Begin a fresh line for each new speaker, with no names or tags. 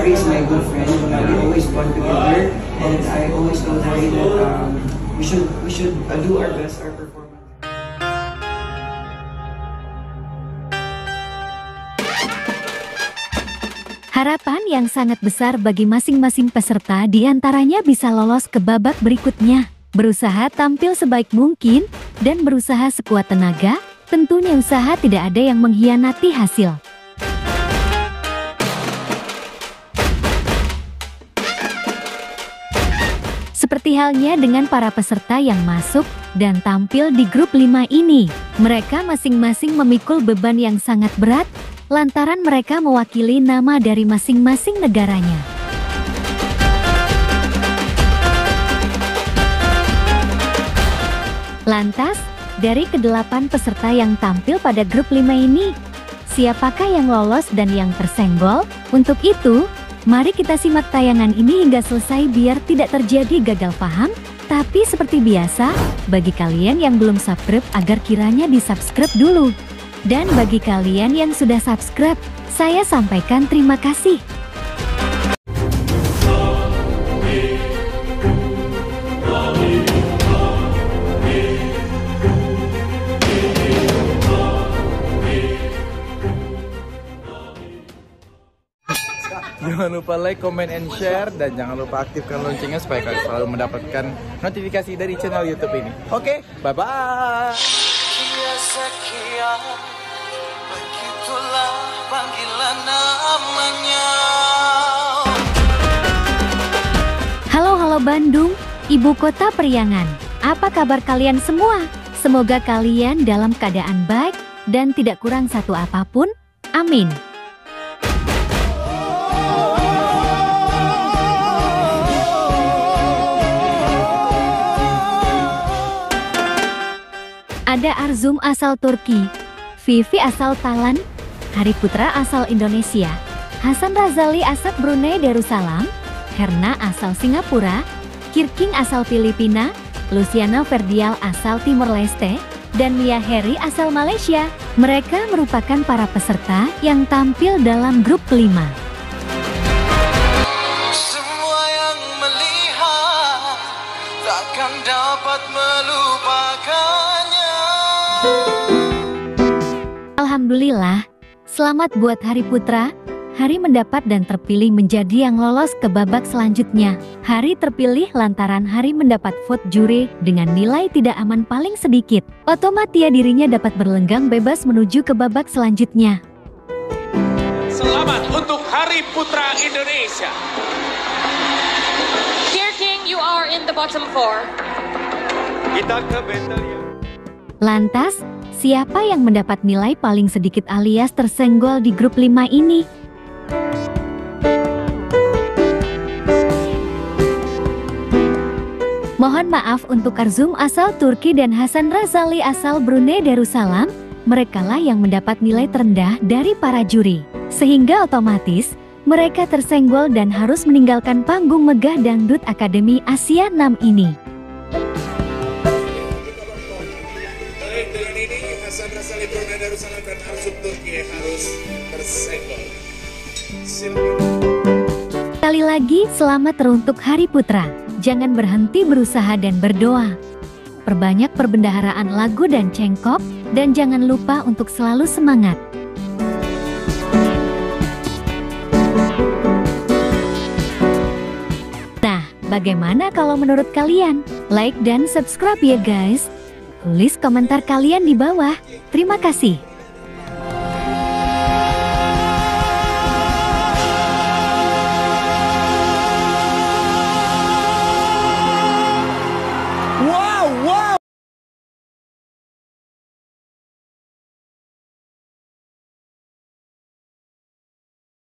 Zari is my good friend. We always bond together, and I always told Zari that we should do our best, our performance.
Harapan yang sangat besar bagi masing-masing peserta diantaranya bisa lolos ke babak berikutnya, berusaha tampil sebaik mungkin, dan berusaha sekuat tenaga. Tentunya usaha tidak ada yang mengkhianati hasil. Seperti halnya dengan para peserta yang masuk dan tampil di grup 5 ini, mereka masing-masing memikul beban yang sangat berat, lantaran mereka mewakili nama dari masing-masing negaranya. Lantas, dari ke-8 peserta yang tampil pada grup 5 ini, siapakah yang lolos dan yang tersenggol? Untuk itu, mari kita simak tayangan ini hingga selesai biar tidak terjadi gagal paham. Tapi seperti biasa, bagi kalian yang belum subscribe agar kiranya di-subscribe dulu. Dan bagi kalian yang sudah subscribe, saya sampaikan terima kasih.
Jangan lupa like, comment, and share, dan jangan lupa aktifkan loncengnya supaya kalian selalu mendapatkan notifikasi dari channel YouTube ini. Oke, bye-bye. Begitulah panggilan namanya.
Halo Bandung, ibu kota periangan. Apa kabar kalian semua? Semoga kalian dalam keadaan baik dan tidak kurang satu apapun. Amin. Ada Arzum asal Turki, Vivi asal Thailand, Hari Putra asal Indonesia, Hasan Razali asal Brunei Darussalam, Herna asal Singapura, Kirking asal Filipina, Luciana Ferdial asal Timor Leste, dan Mia Heri asal Malaysia. Mereka merupakan para peserta yang tampil dalam grup 5.
Semua yang melihat takkan dapat melupakannya.
Alhamdulillah, selamat buat Hari Putra. Hari mendapat dan terpilih menjadi yang lolos ke babak selanjutnya. Hari terpilih lantaran Hari mendapat vote juri dengan nilai tidak aman paling sedikit. Otomatis dirinya dapat berlenggang bebas menuju ke babak selanjutnya.
Selamat untuk Hari Putra Indonesia.
Dear King, you are in the bottom 4.
Kita ke battle ya.
Lantas, siapa yang mendapat nilai paling sedikit alias tersenggol di grup 5 ini? Mohon maaf untuk Arzum asal Turki dan Hasan Razali asal Brunei Darussalam, merekalah yang mendapat nilai terendah dari para juri. Sehingga otomatis, mereka tersenggol dan harus meninggalkan panggung megah Dangdut Akademi Asia 6 ini.
Baik, dengan ini Hasan Razali Brunei Darussalam dan Arzum Turki harus tersenggol.
Sekali lagi, selamat teruntuk Hari Putra. Jangan berhenti berusaha dan berdoa. Perbanyak perbendaharaan lagu dan cengkok, dan jangan lupa untuk selalu semangat. Nah, bagaimana kalau menurut kalian? Like dan subscribe ya guys. Tulis komentar kalian di bawah. Terima kasih.